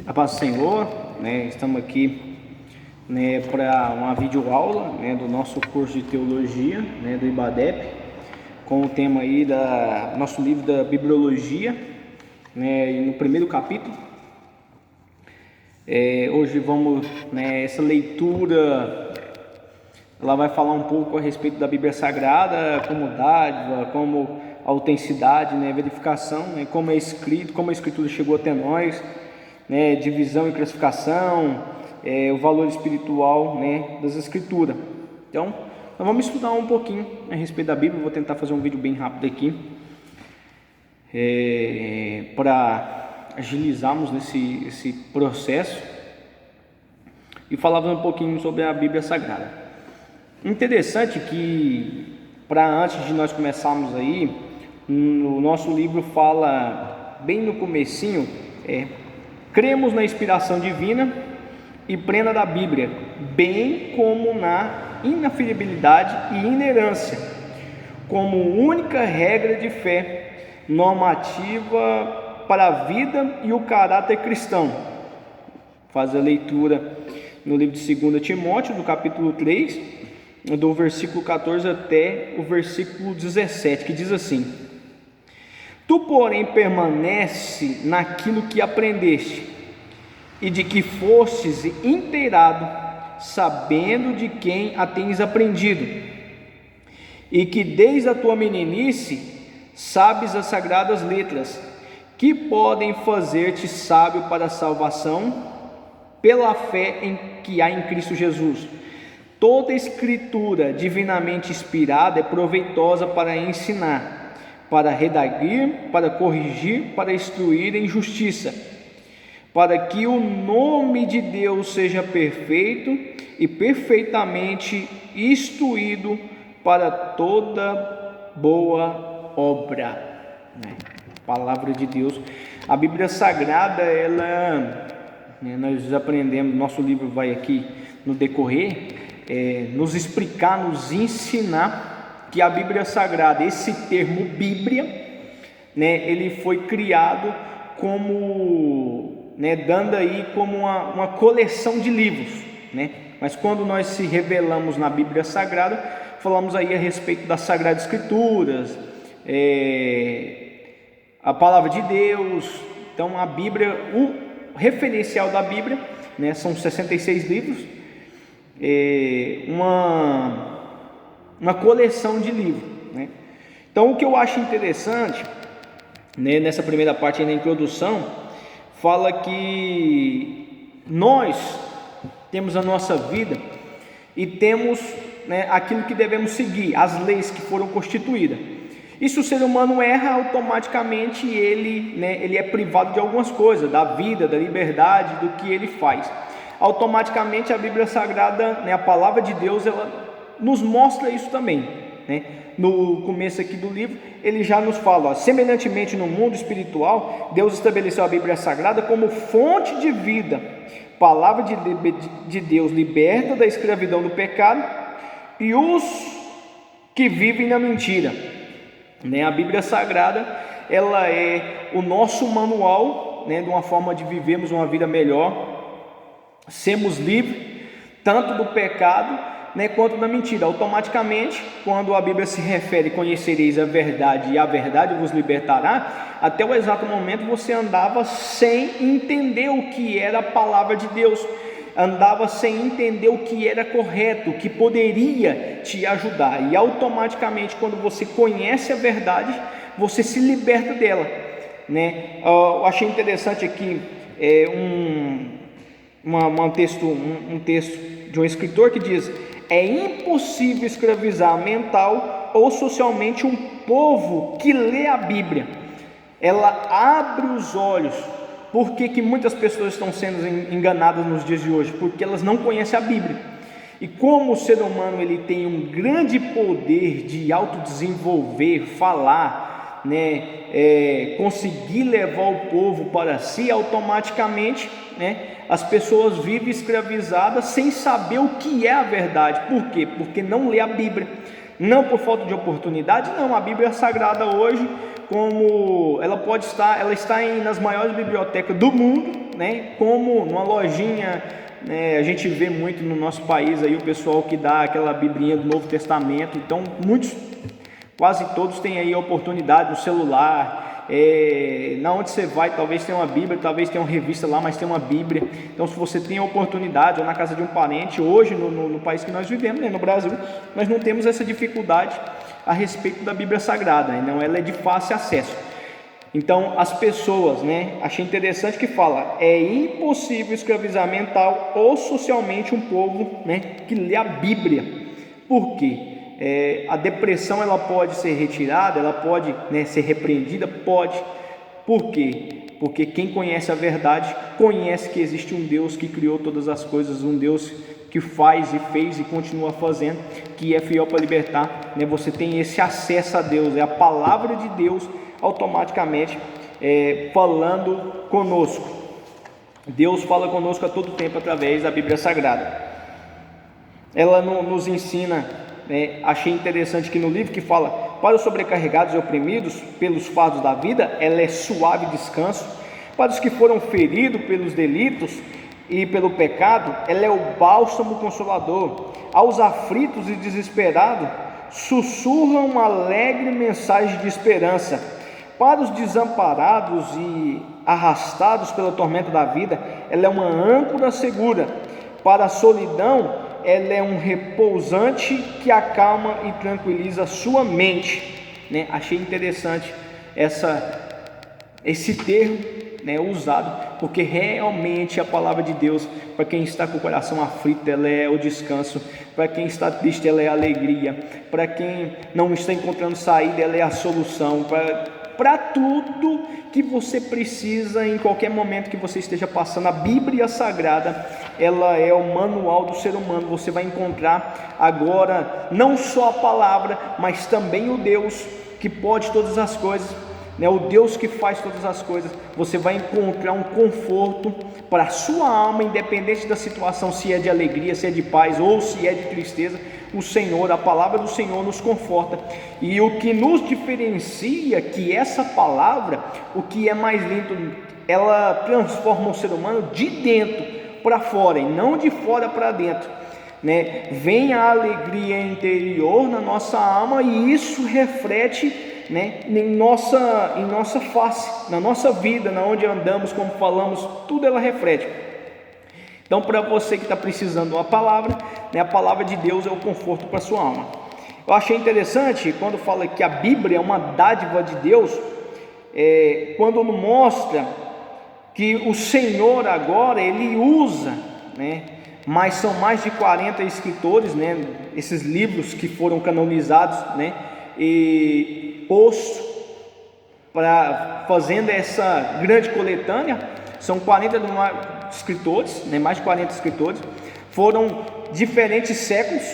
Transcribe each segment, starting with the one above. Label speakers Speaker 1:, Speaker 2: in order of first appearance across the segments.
Speaker 1: A paz do Senhor, estamos aqui, para uma videoaula, do nosso curso de teologia, do IBADEP, com o tema aí da nosso livro da Bibliologia, e no primeiro capítulo. Hoje vamos, essa leitura, ela vai falar um pouco a respeito da Bíblia Sagrada, como dádiva, como autenticidade, verificação, como é escrito, como a Escritura chegou até nós, divisão e classificação, o valor espiritual, das Escrituras. Então, nós vamos estudar um pouquinho a respeito da Bíblia. Vou tentar fazer um vídeo bem rápido aqui, para agilizarmos esse processo e falarmos um pouquinho sobre a Bíblia Sagrada. Interessante que, antes de nós começarmos aí, no nosso livro fala bem no comecinho, cremos na inspiração divina e plena da Bíblia, bem como na inafilibilidade e inerrância, como única regra de fé normativa para a vida e o caráter cristão. Faz a leitura no livro de 2 Timóteo, do capítulo 3, do versículo 14 até o versículo 17, que diz assim: Tu, porém, permanece naquilo que aprendeste e de que fostes inteirado, sabendo de quem a tens aprendido, e que desde a tua meninice sabes as sagradas letras, que podem fazer-te sábio para a salvação pela fé que há em Cristo Jesus. Toda escritura divinamente inspirada é proveitosa para ensinar, para redarguir, para corrigir, para instruir em justiça, para que o nome de Deus seja perfeito e perfeitamente instruído para toda boa obra. Palavra de Deus. A Bíblia Sagrada, nós aprendemos, nosso livro vai aqui no decorrer, nos explicar, nos ensinar que a Bíblia Sagrada, esse termo Bíblia, ele foi criado como, dando aí como uma coleção de livros, mas quando nós se revelamos na Bíblia Sagrada, falamos aí a respeito das Sagradas Escrituras, a Palavra de Deus. Então a Bíblia, o referencial da Bíblia, são 66 livros, uma coleção de livros, Então o que eu acho interessante, nessa primeira parte aí, na introdução, fala que nós temos a nossa vida e temos, aquilo que devemos seguir, as leis que foram constituídas. E se o ser humano erra, automaticamente ele é privado de algumas coisas, da vida, da liberdade, do que ele faz. Automaticamente a Bíblia Sagrada, a palavra de Deus, ela nos mostra isso também, No começo aqui do livro, ele já nos fala, semelhantemente no mundo espiritual, Deus estabeleceu a Bíblia Sagrada como fonte de vida, palavra de Deus liberta da escravidão do pecado e os que vivem na mentira. A Bíblia Sagrada, ela é o nosso manual, de uma forma de vivermos uma vida melhor, sermos livres tanto do pecado, quanto da mentira. Automaticamente, quando a Bíblia se refere, conhecereis a verdade e a verdade vos libertará, até o exato momento você andava sem entender o que era a palavra de Deus, andava sem entender o que era correto, o que poderia te ajudar, e automaticamente quando você conhece a verdade, você se liberta dela, Eu achei interessante aqui um texto de um escritor que diz: é impossível escravizar mental ou socialmente um povo que lê a Bíblia. Ela abre os olhos. Por que muitas pessoas estão sendo enganadas nos dias de hoje? Porque elas não conhecem a Bíblia. E como o ser humano ele tem um grande poder de autodesenvolver, falar, conseguir levar o povo para si, automaticamente, as pessoas vivem escravizadas sem saber o que é a verdade. Por quê? Porque não lê a Bíblia. Não por falta de oportunidade, não. A Bíblia Sagrada hoje, como ela está nas maiores bibliotecas do mundo, né, como numa lojinha, né, a gente vê muito no nosso país aí o pessoal que dá aquela biblinha do Novo Testamento. Então quase todos têm aí a oportunidade no celular. Na onde você vai, talvez tenha uma Bíblia, talvez tenha uma revista lá, mas tem uma Bíblia. Então, se você tem a oportunidade, ou na casa de um parente, hoje no país que nós vivemos, né, no Brasil, nós não temos essa dificuldade a respeito da Bíblia Sagrada, então ela é de fácil acesso. Então, as pessoas, né, achei interessante que fala, é impossível escravizar mental ou socialmente um povo, né, que lê a Bíblia. Por quê? A depressão ela pode ser retirada, ela pode, né, ser repreendida, pode. Por quê? Porque quem conhece a verdade conhece que existe um Deus que criou todas as coisas, um Deus que faz e fez e continua fazendo, que é fiel para libertar, né? Você tem esse acesso a Deus, é a palavra de Deus automaticamente falando conosco. Deus fala conosco a todo tempo através da Bíblia Sagrada. Ela nos ensina, achei interessante que no livro que fala, para os sobrecarregados e oprimidos pelos fardos da vida, ela é suave descanso. Para os que foram feridos pelos delitos e pelo pecado, ela é o bálsamo consolador. Aos aflitos e desesperados, sussurra uma alegre mensagem de esperança. Para os desamparados e arrastados pela tormenta da vida, ela é uma âncora segura. Para a solidão, ela é um repousante que acalma e tranquiliza a sua mente, né? Achei interessante esse termo, né, usado, porque realmente a palavra de Deus, para quem está com o coração aflito, ela é o descanso. Para quem está triste, ela é a alegria. Para quem não está encontrando saída, ela é a solução. Para tudo que você precisa, em qualquer momento que você esteja passando, a Bíblia Sagrada, ela é o manual do ser humano. Você vai encontrar agora não só a palavra, mas também o Deus que pode todas as coisas, né? O Deus que faz todas as coisas. Você vai encontrar um conforto para a sua alma, independente da situação, se é de alegria, se é de paz ou se é de tristeza. O Senhor, a palavra do Senhor nos conforta. E o que nos diferencia, que essa palavra, o que é mais lindo, ela transforma o ser humano de dentro para fora e não de fora para dentro, né? Vem a alegria interior na nossa alma e isso reflete, né, em nossa face, na nossa vida, na onde andamos, como falamos, tudo ela reflete. Então, para você que está precisando de uma palavra, né, a palavra de Deus é o conforto para a sua alma. Eu achei interessante quando fala que a Bíblia é uma dádiva de Deus, quando mostra que o Senhor agora ele usa, né, mas são mais de 40 escritores, né, esses livros que foram canonizados, né, e posto para fazendo essa grande coletânea. São 40 escritores, né, mais de 40 escritores, foram diferentes séculos,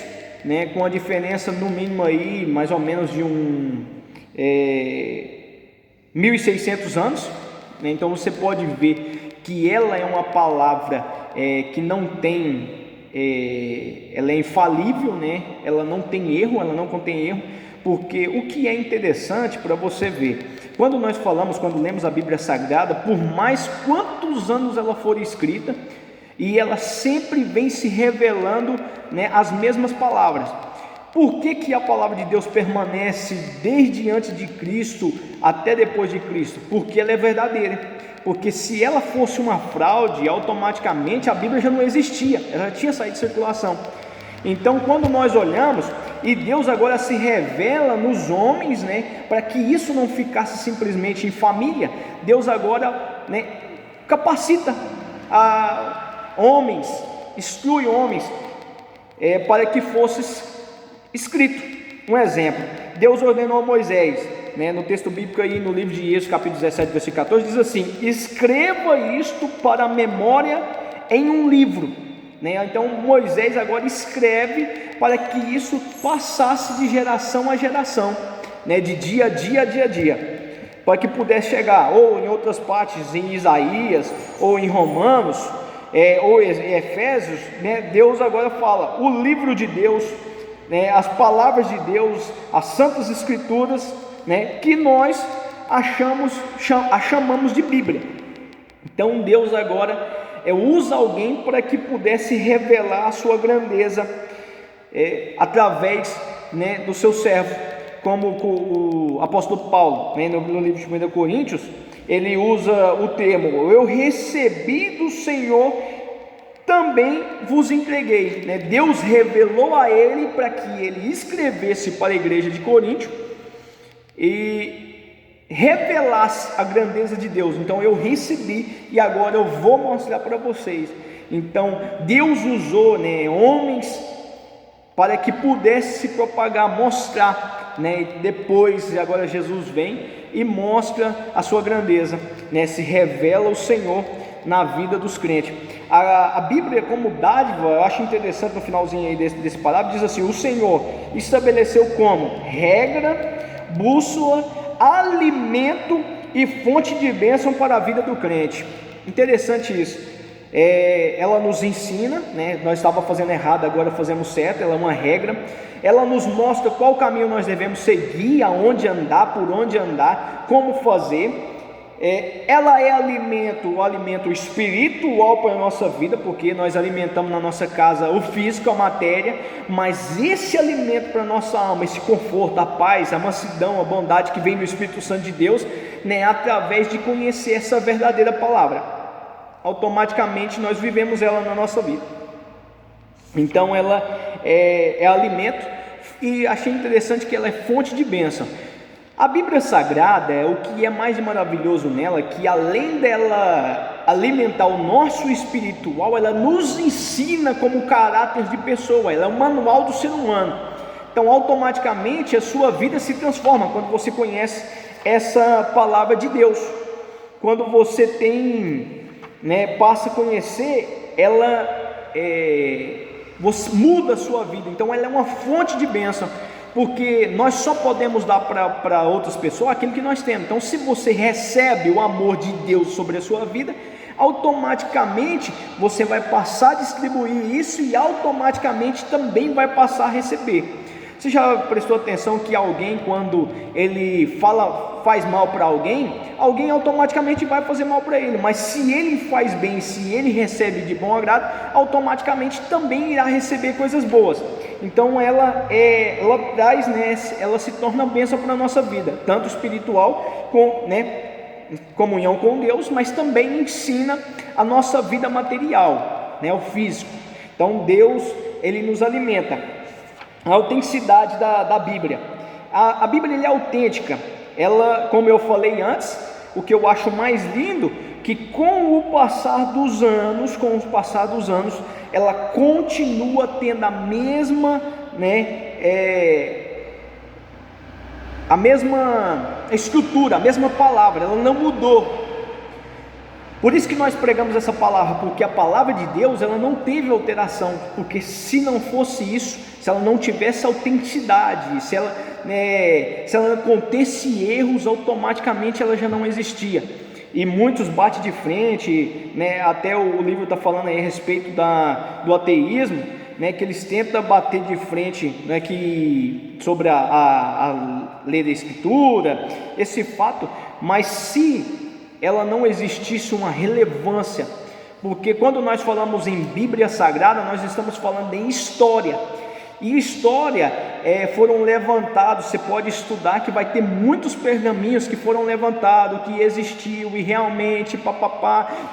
Speaker 1: né, com a diferença no mínimo aí mais ou menos de 1.600 anos, né? Então você pode ver que ela é uma palavra que não tem, ela é infalível, né? Ela não tem erro, ela não contém erro, porque o que é interessante para você ver, quando nós falamos, quando lemos a Bíblia Sagrada, por mais quantos anos ela for escrita, e ela sempre vem se revelando, né, as mesmas palavras. Por que a palavra de Deus permanece desde antes de Cristo até depois de Cristo? Porque ela é verdadeira. Porque se ela fosse uma fraude, automaticamente a Bíblia já não existia, ela já tinha saído de circulação. Então, quando nós olhamos, e Deus agora se revela nos homens, né, para que isso não ficasse simplesmente em família, Deus agora, né, capacita a homens, instrui homens, para que fosse escrito. Um exemplo, Deus ordenou a Moisés, né, no texto bíblico aí no livro de Êxodo, capítulo 17, versículo 14, diz assim: escreva isto para a memória em um livro, né? Então Moisés agora escreve para que isso passasse de geração a geração, né, de dia a dia, para que pudesse chegar, ou em outras partes, em Isaías, ou em Romanos, ou em Efésios, né, Deus agora fala, o livro de Deus, né, as palavras de Deus, as santas escrituras, né, que nós chamamos de Bíblia. Então Deus agora usa alguém para que pudesse revelar a sua grandeza através, né, do seu servo, como o apóstolo Paulo, né, no livro de 1 Coríntios, ele usa o termo: eu recebi do Senhor, também vos entreguei, né? Deus revelou a ele para que ele escrevesse para a igreja de Coríntio e revelasse a grandeza de Deus. Então eu recebi e agora eu vou mostrar para vocês. Então Deus usou, né, homens para que pudesse se propagar, mostrar, né? Depois agora Jesus vem e mostra a sua grandeza, né? Se revela o Senhor na vida dos crentes. A Bíblia, como dádiva, eu acho interessante no finalzinho aí desse parágrafo, diz assim: o Senhor estabeleceu como regra, bússola, alimento e fonte de bênção para a vida do crente. Interessante isso. Ela nos ensina, né? Nós estávamos fazendo errado, agora fazemos certo. Ela é uma regra. Ela nos mostra qual caminho nós devemos seguir, aonde andar, por onde andar, como fazer. Ela é o alimento espiritual para a nossa vida, porque nós alimentamos na nossa casa o físico, a matéria, mas esse alimento para a nossa alma, esse conforto, a paz, a mansidão, a bondade que vem do Espírito Santo de Deus, né, através de conhecer essa verdadeira palavra, automaticamente nós vivemos ela na nossa vida. Então ela é alimento, e achei interessante que ela é fonte de bênção. A Bíblia Sagrada, o que é mais maravilhoso nela, que além dela alimentar o nosso espiritual, ela nos ensina como caráter de pessoa. Ela é um manual do ser humano. Então automaticamente a sua vida se transforma quando você conhece essa palavra de Deus. Quando você passa a conhecer, você muda a sua vida. Então ela é uma fonte de bênção, porque nós só podemos dar para outras pessoas aquilo que nós temos. Então se você recebe o amor de Deus sobre a sua vida, automaticamente você vai passar a distribuir isso e automaticamente também vai passar a receber. Você já prestou atenção que alguém, quando ele faz mal para alguém automaticamente vai fazer mal para ele, mas se ele faz bem, se ele recebe de bom agrado, automaticamente também irá receber coisas boas. Então ela traz, né, ela se torna bênção para a nossa vida, tanto espiritual, comunhão com Deus, mas também ensina a nossa vida material, né, o físico. Então Deus, ele nos alimenta. A autenticidade da Bíblia. A Bíblia é autêntica. Ela, como eu falei antes, o que eu acho mais lindo, que com o passar dos anos, ela continua tendo a mesma estrutura, a mesma palavra, ela não mudou. Por isso que nós pregamos essa palavra, porque a palavra de Deus, ela não teve alteração, porque se não fosse isso, se ela não tivesse autenticidade, se ela não contesse erros, automaticamente ela já não existia. E muitos batem de frente, né? Até o livro está falando aí a respeito do ateísmo, né? Que eles tentam bater de frente, né? Sobre a lei da Escritura, esse fato, mas se ela não existisse uma relevância, porque quando nós falamos em Bíblia Sagrada, nós estamos falando em história, e história foram levantados, você pode estudar que vai ter muitos pergaminhos que foram levantados, que existiu e realmente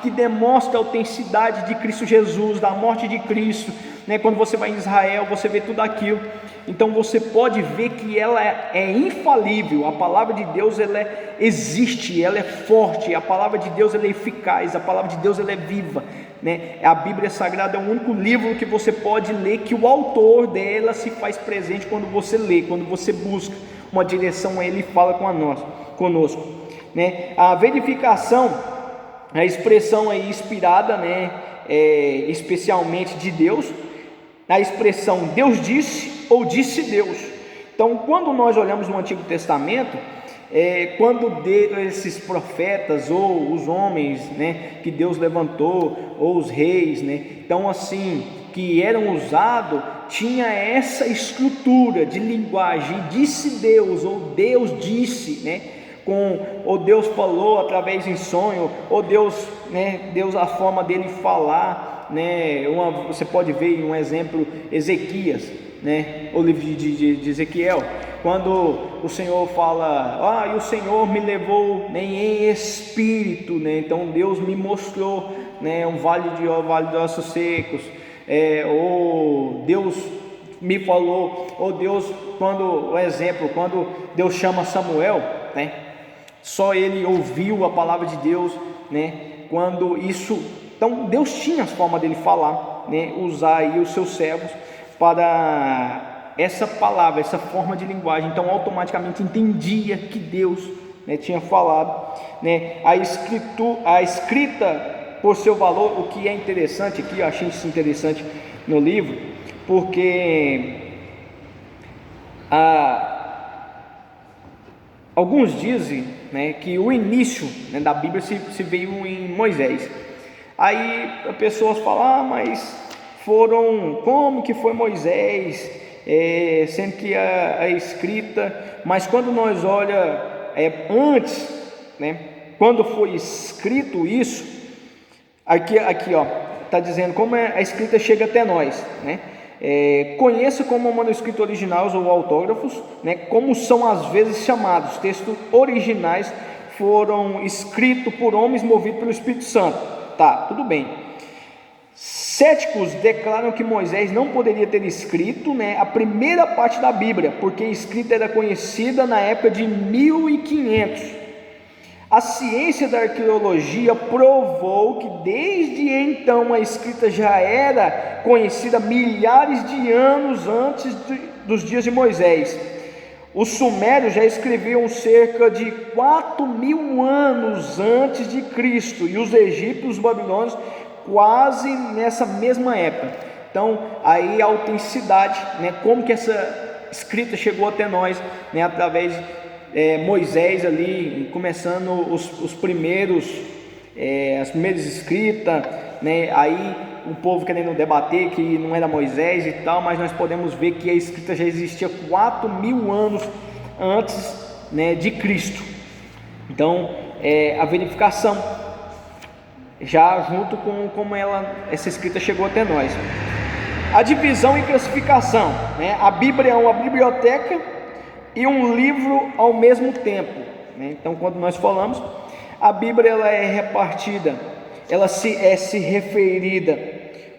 Speaker 1: que demonstra a autenticidade de Cristo Jesus, da morte de Cristo, né? Quando você vai em Israel, você vê tudo aquilo. Então você pode ver que ela é infalível. A palavra de Deus, ela existe, ela é forte. A palavra de Deus, ela é eficaz. A palavra de Deus, ela é viva, né? A Bíblia Sagrada é o único livro que você pode ler que o autor dela se faz presente quando você lê, quando você busca uma direção a ele e fala conosco, né? A verificação, a expressão aí inspirada, né? Especialmente de Deus, a expressão Deus disse ou disse Deus. Então quando nós olhamos no Antigo Testamento, quando esses profetas ou os homens, né, que Deus levantou, ou os reis, né, então assim, que eram usados, tinha essa estrutura de linguagem, disse Deus, ou Deus disse, né, ou Deus falou através em sonho, ou Deus né, Deus, a forma dele falar, né, você pode ver em um exemplo Ezequias, né, o livro de Ezequiel, quando o Senhor fala, e o Senhor me levou, né, em espírito, né, então Deus me mostrou, né, um vale de ossos secos, ou Deus me falou, ou Deus, quando Deus chama Samuel, né, só ele ouviu a palavra de Deus, né, então Deus tinha a forma dele falar, né, usar aí os seus servos para essa palavra, essa forma de linguagem, então automaticamente entendia que Deus, né, tinha falado, né, a escrita por seu valor. O que é interessante aqui, eu achei isso interessante no livro, porque alguns dizem, né, que o início, né, da Bíblia se veio em Moisés. Aí as pessoas falam, mas como que foi Moisés, sendo que a escrita, mas quando nós olha antes, né, quando foi escrito isso, aqui ó, está dizendo como a escrita chega até nós, né? Conheça como manuscritos originais ou autógrafos, né, como são às vezes chamados. Textos originais foram escritos por homens movidos pelo Espírito Santo. Tá, tudo bem. Céticos declaram que Moisés não poderia ter escrito, né, a primeira parte da Bíblia, porque a escrita era conhecida na época de 1500. A ciência da arqueologia provou que desde então a escrita já era conhecida milhares de anos antes dos dias de Moisés. Os sumérios já escreviam cerca de 4.000 anos antes de Cristo, e os egípcios, os babilônios, quase nessa mesma época. Então, aí a autenticidade, né, como que essa escrita chegou até nós, né, através Moisés ali, começando as primeiras escritas, né, aí o povo querendo debater que não era Moisés e tal, mas nós podemos ver que a escrita já existia 4.000 anos antes, né, de Cristo. Então, a verificação, já junto com como essa escrita chegou até nós. A divisão e classificação, né, a Bíblia é uma biblioteca e um livro ao mesmo tempo, né? Então, quando nós falamos, a Bíblia ela é repartida, ela se referida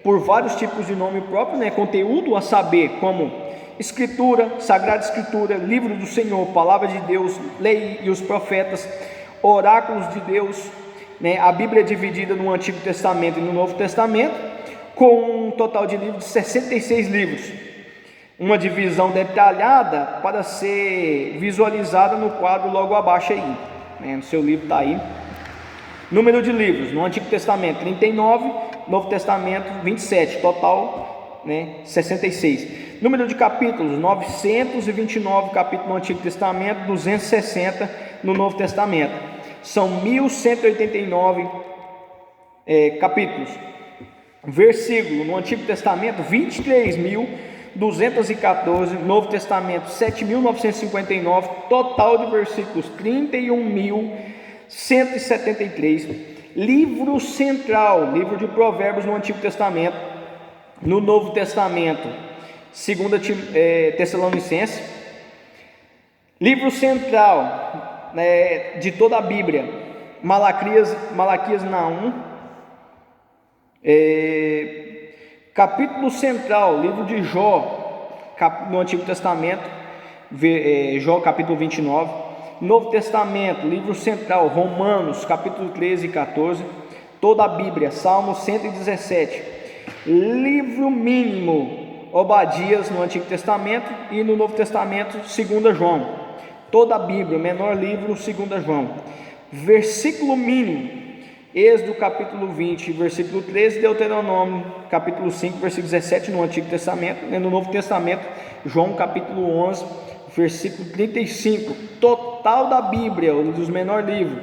Speaker 1: por vários tipos de nome próprio, né? Conteúdo, a saber, como Escritura, Sagrada Escritura, Livro do Senhor, Palavra de Deus, Lei e os Profetas, Oráculos de Deus, né? A Bíblia é dividida no Antigo Testamento e no Novo Testamento, com um total de livros de 66 livros. Uma divisão detalhada para ser visualizada no quadro logo abaixo aí, né? No seu livro está aí. Número de livros: no Antigo Testamento 39, Novo Testamento 27, total, né, 66. Número de capítulos: 929 capítulos no Antigo Testamento, 260 no Novo Testamento. São 1189 capítulos. Versículo: no Antigo Testamento 23.214, Novo Testamento 7.959, total de versículos 31.173. Livro central, livro de Provérbios no Antigo Testamento. No Novo Testamento, 2 Tessalonicenses. Livro central, de toda a Bíblia, Malaquias Naum. Capítulo central, livro de Jó, no Antigo Testamento, Jó capítulo 29. Novo Testamento, livro central, Romanos capítulo 13 e 14. Toda a Bíblia, Salmo 117. Livro mínimo, Obadias no Antigo Testamento, e no Novo Testamento 2 João. Toda a Bíblia, menor livro, 2 João. Versículo mínimo, Êxodo capítulo 20, versículo 13, Deuteronômio capítulo 5, versículo 17 no Antigo Testamento, e no Novo Testamento, João capítulo 11, versículo 35. Total da Bíblia, um dos menores livros,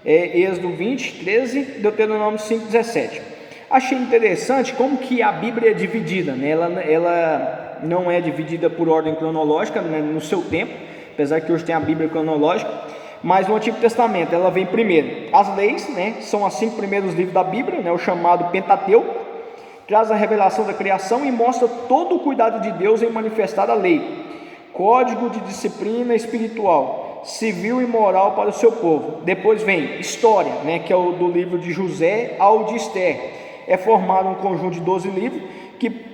Speaker 1: Êxodo 20, 13, Deuteronômio 5, 17. Achei interessante como que a Bíblia é dividida, né? Ela não é dividida por ordem cronológica, né, no seu tempo, apesar que hoje tem a Bíblia cronológica, Mas no Antigo Testamento ela vem primeiro. As leis, né, são os 5 primeiros livros da Bíblia, né, o chamado Pentateuco, traz a revelação da criação e mostra todo o cuidado de Deus em manifestar a lei, código de disciplina espiritual, civil e moral para o seu povo. Depois vem história, né, que é o do livro de José ao de Esther. É formado um conjunto de 12 livros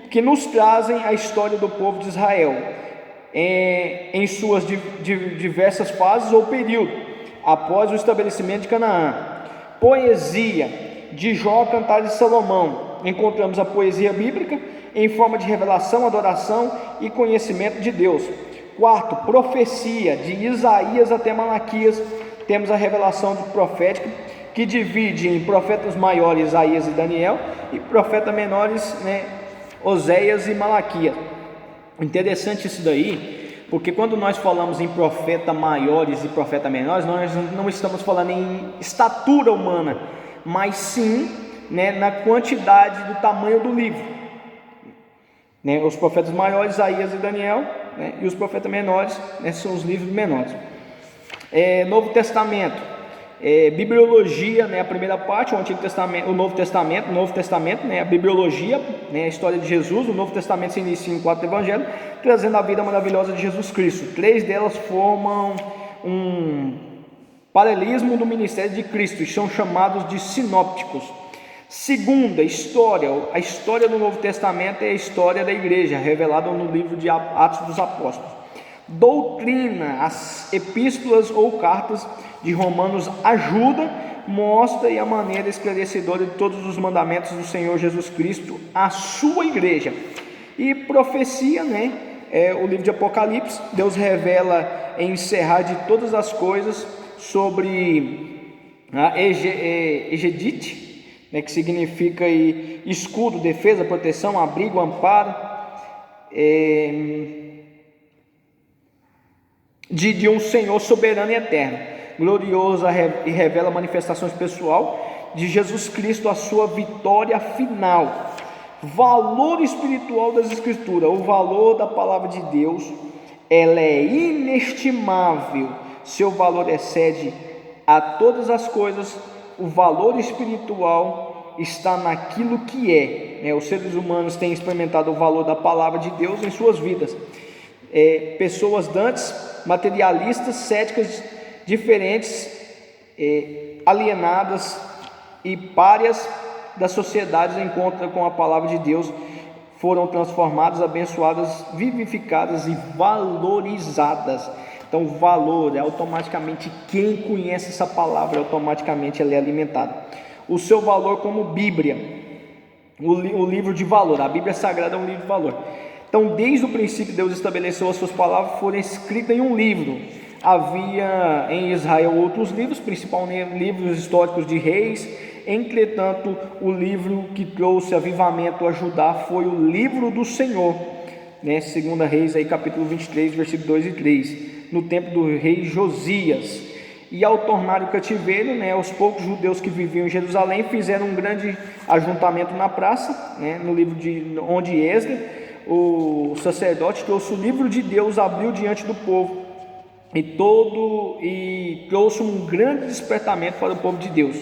Speaker 1: que nos trazem a história do povo de Israel em suas diversas fases ou períodos após o estabelecimento de Canaã. Poesia de Jó, Cantares de Salomão. Encontramos a poesia bíblica em forma de revelação, adoração e conhecimento de Deus. Quarto, profecia de Isaías até Malaquias. Temos a revelação profética, que divide em profetas maiores Isaías e Daniel, e profetas menores, né, Oséias e Malaquias. Interessante isso daí, porque quando nós falamos em profeta maiores e profeta menores, nós não estamos falando em estatura humana, mas sim, né, na quantidade do tamanho do livro, né? Os profetas maiores, Isaías e Daniel, né, e os profetas menores, né, são os livros menores. Novo Testamento, bibliologia, né, a primeira parte, o Antigo Testamento, o Novo Testamento, né, a bibliologia, né, a história de Jesus. O Novo Testamento se inicia em 4 evangelhos, trazendo a vida maravilhosa de Jesus Cristo. 3 delas formam um paralelismo do ministério de Cristo e são chamados de sinópticos. Segunda, história. A história do Novo Testamento é a história da igreja, revelada no livro de Atos dos Apóstolos. Doutrina, as epístolas ou cartas de Romanos ajuda, mostra e a maneira esclarecedora de todos os mandamentos do Senhor Jesus Cristo à sua igreja. E profecia, né, o livro de Apocalipse. Deus revela em encerrar de todas as coisas sobre a Egedite, né, que significa escudo, defesa, proteção, abrigo, amparo, de um Senhor soberano e eterno, glorioso, e revela manifestações pessoal de Jesus Cristo, a sua vitória final. Valor espiritual das Escrituras, o valor da palavra de Deus, ela é inestimável, seu valor excede a todas as coisas. O valor espiritual está naquilo que é, os seres humanos têm experimentado o valor da palavra de Deus em suas vidas. Pessoas dantes, materialistas, céticas, diferentes, alienadas e párias da sociedade, encontram com a palavra de Deus, foram transformadas, abençoadas, vivificadas e valorizadas. Então o valor é automaticamente, quem conhece essa palavra, automaticamente ela é alimentada. O seu valor como Bíblia, o livro de valor, a Bíblia Sagrada é um livro de valor. Então, desde o princípio, Deus estabeleceu as suas palavras, foram escritas em um livro. Havia em Israel outros livros, principalmente livros históricos de reis. Entretanto, o livro que trouxe avivamento a Judá foi o livro do Senhor, né? 2 Reis, aí, capítulo 23, versículos 2 e 3, no tempo do rei Josias. E ao tornar o cativeiro, né, os poucos judeus que viviam em Jerusalém fizeram um grande ajuntamento na praça, né, no livro onde Esdras, o sacerdote, trouxe o livro de Deus, abriu diante do povo e trouxe um grande despertamento para o povo de Deus.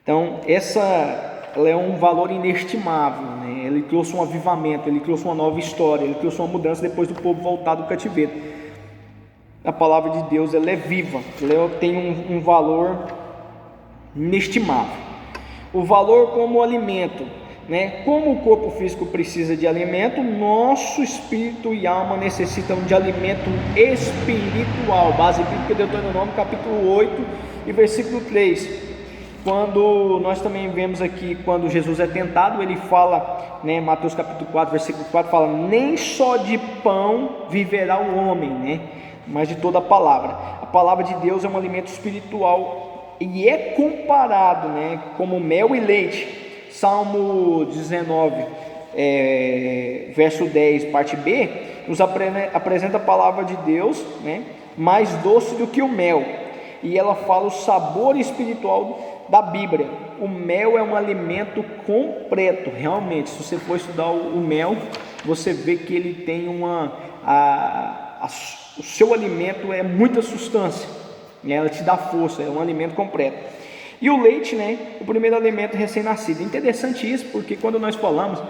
Speaker 1: Então ela é um valor inestimável, né? Ele trouxe um avivamento, ele trouxe uma nova história, ele trouxe uma mudança depois do povo voltar do cativeiro. A palavra de Deus, ela é viva, ela tem um valor inestimável. O valor como alimento, né? Como o corpo físico precisa de alimento, nosso espírito e alma necessitam de alimento espiritual. Base bíblica, Deuteronômio capítulo 8 e versículo 3. Quando nós também vemos aqui, quando Jesus é tentado, ele fala, né, Mateus capítulo 4, versículo 4, fala: nem só de pão viverá o homem, né, mas de toda a palavra. A palavra de Deus é um alimento espiritual e é comparado, né, como mel e leite. Salmo 19, verso 10, parte B, nos apresenta a palavra de Deus, né, mais doce do que o mel, e ela fala o sabor espiritual da Bíblia. O mel é um alimento completo, realmente. Se você for estudar o mel, você vê que ele tem o seu alimento é muita substância, né? Ela te dá força, é um alimento completo. E o leite, né, o primeiro alimento recém-nascido. Interessante isso, porque quando nós falamos,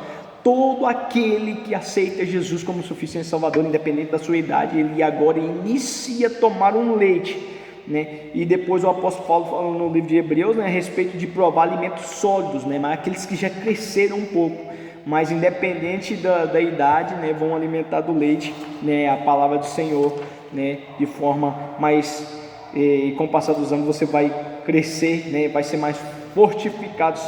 Speaker 1: todo aquele que aceita Jesus como suficiente Salvador, independente da sua idade, ele agora inicia a tomar um leite, né? E depois o apóstolo Paulo fala no livro de Hebreus, né, a respeito de provar alimentos sólidos, né, mas aqueles que já cresceram um pouco, mas independente da idade, né, vão alimentar do leite, né, a palavra do Senhor, né, de forma mais, com o passar dos anos você vai crescer, né, vai ser mais fortificado,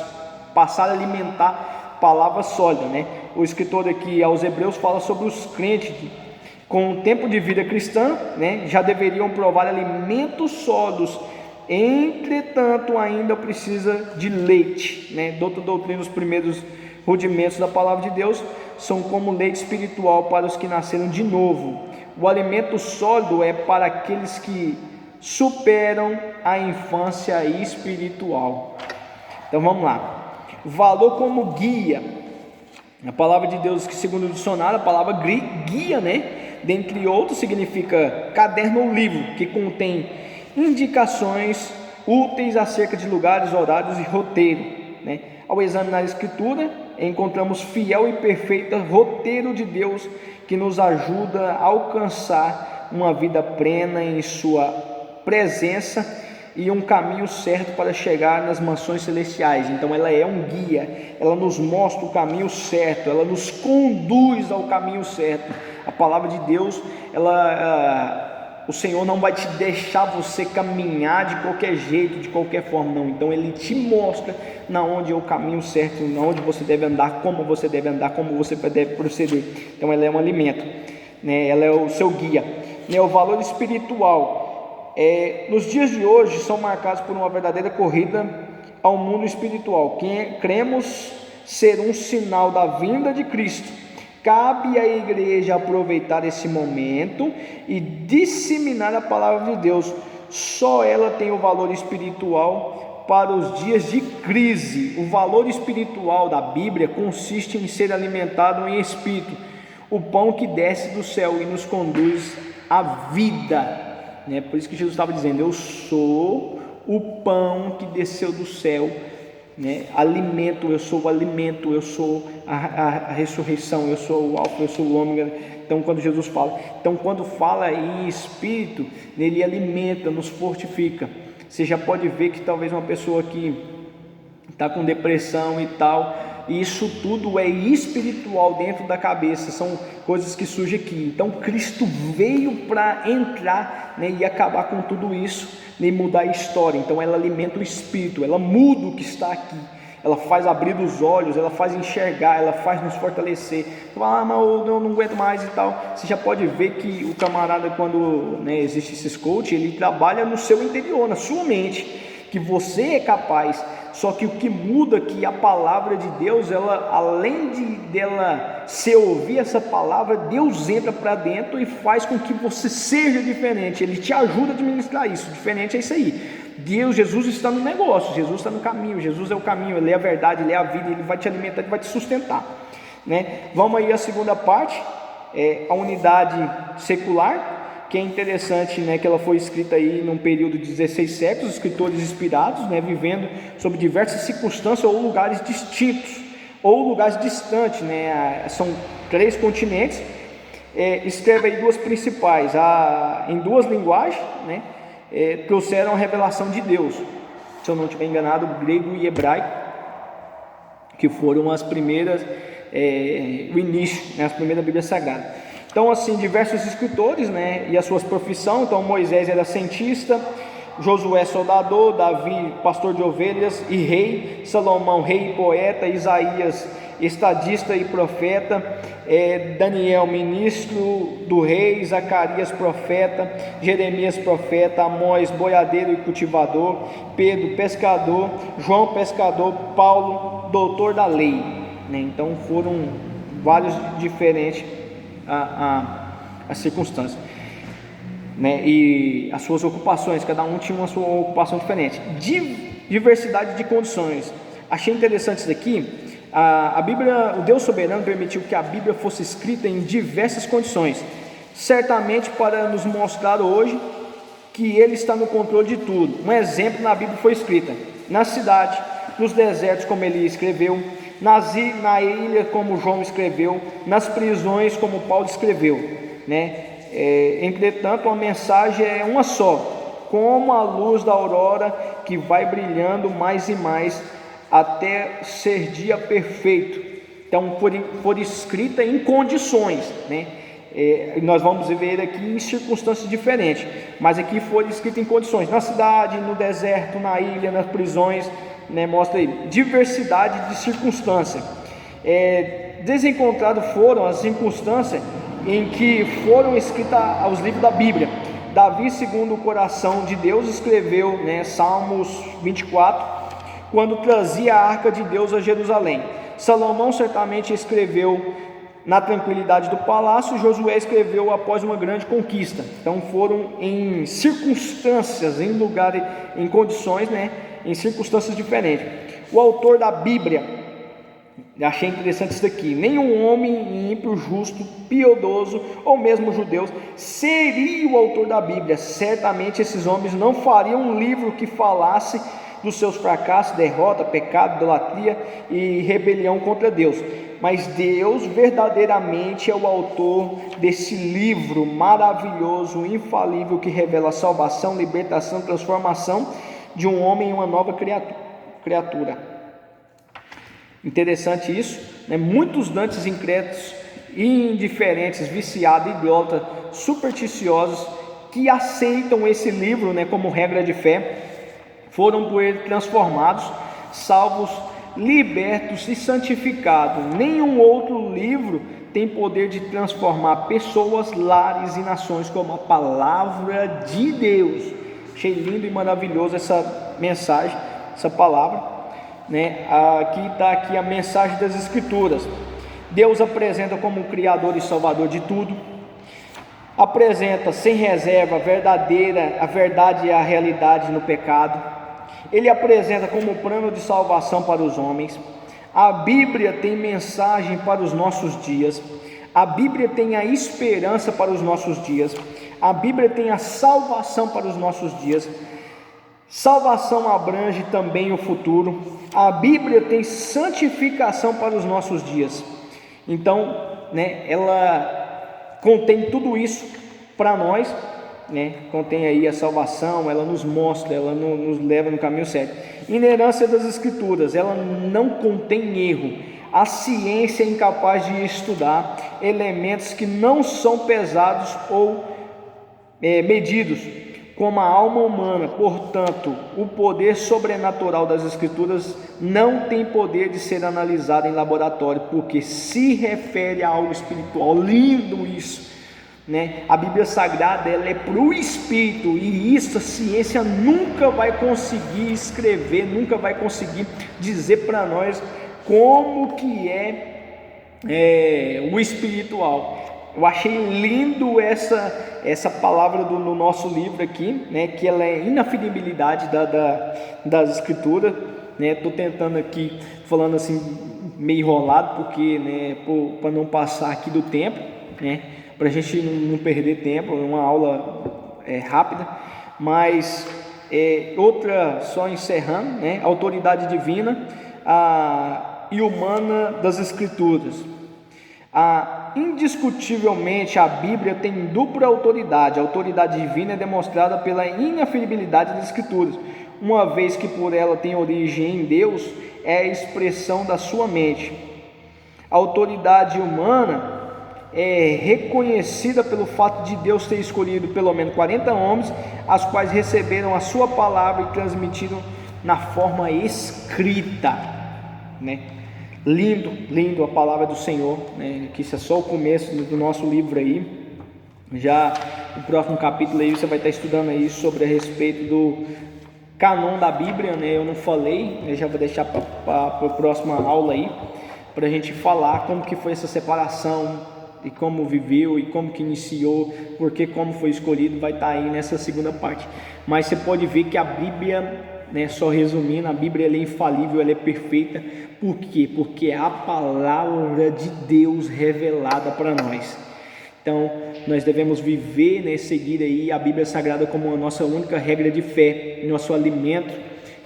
Speaker 1: passar a alimentar palavra sólida, né? O escritor aqui aos Hebreus fala sobre os crentes com o tempo de vida cristã, né, já deveriam provar alimentos sólidos, entretanto ainda precisa de leite, né? Doutra doutrina, os primeiros rudimentos da palavra de Deus são como leite espiritual para os que nasceram de novo. O alimento sólido é para aqueles que superam a infância espiritual. Então vamos lá. Valor como guia. A palavra de Deus, que segundo o dicionário, a palavra guia, né, dentre outros, significa caderno ou livro, que contém indicações úteis acerca de lugares, horários e roteiro, né? Ao examinar a Escritura, encontramos fiel e perfeito roteiro de Deus que nos ajuda a alcançar uma vida plena em sua presença e um caminho certo para chegar nas mansões celestiais. Então ela é um guia, ela nos mostra o caminho certo, ela nos conduz ao caminho certo. A palavra de Deus, o Senhor não vai te deixar você caminhar de qualquer jeito, de qualquer forma, não. Então Ele te mostra na onde é o caminho certo, na onde você deve andar, como você deve andar, como você deve proceder. Então ela é um alimento, né? Ela é o seu guia, né? O valor espiritual, nos dias de hoje são marcados por uma verdadeira corrida ao mundo espiritual. Cremos ser um sinal da vinda de Cristo. Cabe à igreja aproveitar esse momento e disseminar a palavra de Deus. Só ela tem o valor espiritual para os dias de crise. O valor espiritual da Bíblia consiste em ser alimentado em espírito, o pão que desce do céu e nos conduz à vida, né? Por isso que Jesus estava dizendo: eu sou o pão que desceu do céu, né? Alimento, eu sou o alimento, eu sou a ressurreição, eu sou o alfa, eu sou o ômega. Então quando Jesus fala, quando fala em espírito, ele alimenta, nos fortifica. Você já pode ver que talvez uma pessoa que está com depressão e tal, isso tudo é espiritual dentro da cabeça, são coisas que surgem aqui. Então Cristo veio para entrar, né, e acabar com tudo isso, né, e mudar a história. Então ela alimenta o espírito, ela muda o que está aqui, ela faz abrir os olhos, ela faz enxergar, ela faz nos fortalecer. Você fala: mas eu não aguento mais e tal. Você já pode ver que o camarada, quando, né, existe esses coach, ele trabalha no seu interior, na sua mente, que você é capaz. Só que o que muda é que a palavra de Deus, ela, além dela se ouvir essa palavra, Deus entra para dentro e faz com que você seja diferente. Ele te ajuda a administrar isso. Diferente é isso aí. Jesus está no negócio, Jesus está no caminho, Jesus é o caminho, Ele é a verdade, Ele é a vida, Ele vai te alimentar, Ele vai te sustentar, né? Vamos aí à segunda parte, a unidade secular, que é interessante, né, que ela foi escrita aí num período de 16 séculos, escritores inspirados, né, vivendo sob diversas circunstâncias ou lugares distintos, ou lugares distantes, né? São 3 continentes. Escreve aí 2 principais, em 2 linguagens, né? Trouxeram a revelação de Deus, se eu não estiver enganado, grego e hebraico, que foram as primeiras, o início, né, as primeiras Bíblias Sagradas. Então, assim, diversos escritores, né, e as suas profissões. Então Moisés era cientista, Josué soldador, Davi pastor de ovelhas e rei, Salomão rei e poeta, Isaías estadista e profeta, Daniel ministro do rei, Zacarias profeta, Jeremias profeta, Amós boiadeiro e cultivador, Pedro pescador, João pescador, Paulo doutor da lei, né? Então foram vários diferentes as circunstâncias, né? E as suas ocupações, cada um tinha uma sua ocupação diferente, diversidade de condições. Achei interessante isso aqui. A Bíblia, o Deus soberano permitiu que a Bíblia fosse escrita em diversas condições. certamente para nos mostrar hoje que Ele está no controle de tudo. Um exemplo na Bíblia foi escrita na cidade, nos desertos, como Eli escreveu, na ilha, como João escreveu, nas prisões, como Paulo escreveu, né? Entretanto, a mensagem é uma só, como a luz da aurora que vai brilhando mais e mais até ser dia perfeito. Então, por escrita em condições, né? Nós vamos ver aqui em circunstâncias diferentes, mas aqui foi escrito em condições, na cidade, no deserto, na ilha, nas prisões, né? Mostra aí, diversidade de circunstâncias. Desencontrado foram as circunstâncias em que foram escritas os livros da Bíblia. Davi, segundo o coração de Deus, escreveu, né, Salmos 24, quando trazia a arca de Deus a Jerusalém. Salomão certamente escreveu na tranquilidade do palácio, Josué escreveu após uma grande conquista. Então foram em circunstâncias, em lugares, em condições, né, em circunstâncias diferentes. O autor da Bíblia, achei interessante isso daqui: nenhum homem ímpio, justo, piedoso ou mesmo judeus seria o autor da Bíblia. Certamente esses homens não fariam um livro que falasse dos seus fracassos, derrota, pecado, idolatria e rebelião contra Deus. Mas Deus verdadeiramente é o autor desse livro maravilhoso, infalível, que revela a salvação, libertação, transformação de um homem em uma nova criatura. Interessante isso, né? Muitos dantes incrédulos, indiferentes, viciados, idólatras, supersticiosos, que aceitam esse livro, né, como regra de fé, foram por ele transformados, salvos, libertos e santificados. Nenhum outro livro tem poder de transformar pessoas, lares e nações como a palavra de Deus. Achei lindo e maravilhoso essa mensagem, essa palavra, né? Aqui está a mensagem das Escrituras. Deus apresenta como Criador e Salvador de tudo. Apresenta sem reserva a verdade e a realidade no pecado. Ele apresenta como plano de salvação para os homens. A Bíblia tem mensagem para os nossos dias. A Bíblia tem a esperança para os nossos dias. A Bíblia tem a salvação para os nossos dias. Salvação abrange também o futuro. A Bíblia tem santificação para os nossos dias. Então, né, ela contém tudo isso para nós, né? Contém aí a salvação, ela nos mostra, ela nos leva no caminho certo. Inerência das Escrituras, ela não contém erro. A ciência é incapaz de estudar elementos que não são pesados ou medidos, como a alma humana. Portanto, o poder sobrenatural das Escrituras não tem poder de ser analisado em laboratório, porque se refere a algo espiritual. Lindo isso, né? A Bíblia Sagrada, ela é para o Espírito, e isso a ciência nunca vai conseguir escrever, nunca vai conseguir dizer para nós como que é o espiritual. Eu achei lindo essa palavra no nosso livro aqui, né, que ela é inafinibilidade das Escrituras, né? Estou tentando aqui, falando assim meio enrolado, porque, né, para não passar aqui do tempo, né, para a gente não perder tempo, é uma aula rápida, mas outra, só encerrando, né, autoridade divina e humana das Escrituras. Indiscutivelmente a Bíblia tem dupla autoridade. A autoridade divina é demonstrada pela inafinibilidade das Escrituras, uma vez que por ela tem origem em Deus, é a expressão da sua mente. A autoridade humana é reconhecida pelo fato de Deus ter escolhido pelo menos 40 homens, as quais receberam a sua palavra e transmitiram na forma escrita, né? Lindo a palavra do Senhor, né? Que isso é só o começo do nosso livro aí. Já no próximo capítulo aí você vai estar estudando aí sobre a respeito do canon da Bíblia, né? Eu não falei, eu já vou deixar para a próxima aula aí, para a gente falar como que foi essa separação, e como viveu, e como que iniciou, porque como foi escolhido, vai estar aí nessa segunda parte. Mas você pode ver que a Bíblia, né, só resumindo, a Bíblia ela é infalível, ela é perfeita. Por quê? Porque é a palavra de Deus revelada para nós. Então, nós devemos viver, né, seguir aí a Bíblia Sagrada como a nossa única regra de fé, nosso alimento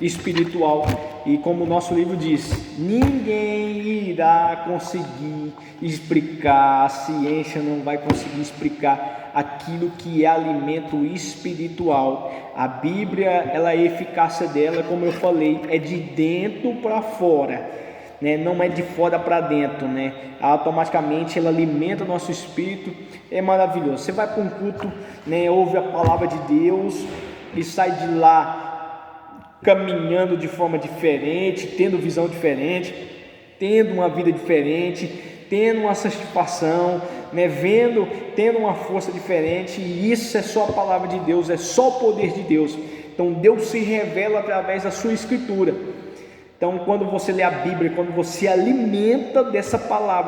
Speaker 1: espiritual. E como o nosso livro diz, ninguém irá conseguir explicar, a ciência não vai conseguir explicar aquilo que é alimento espiritual. A Bíblia, ela, a eficácia dela, como eu falei, é de dentro para fora, né? Não é de fora para dentro, né? Automaticamente ela alimenta o nosso espírito. É maravilhoso. Você vai para um culto, né, ouve a palavra de Deus e sai de lá caminhando de forma diferente, tendo visão diferente, tendo uma vida diferente, tendo uma satisfação, né, tendo uma força diferente. E isso é só a palavra de Deus, é só o poder de Deus. Então Deus se revela através da sua escritura. Então, quando você lê a Bíblia, quando você alimenta dessa palavra,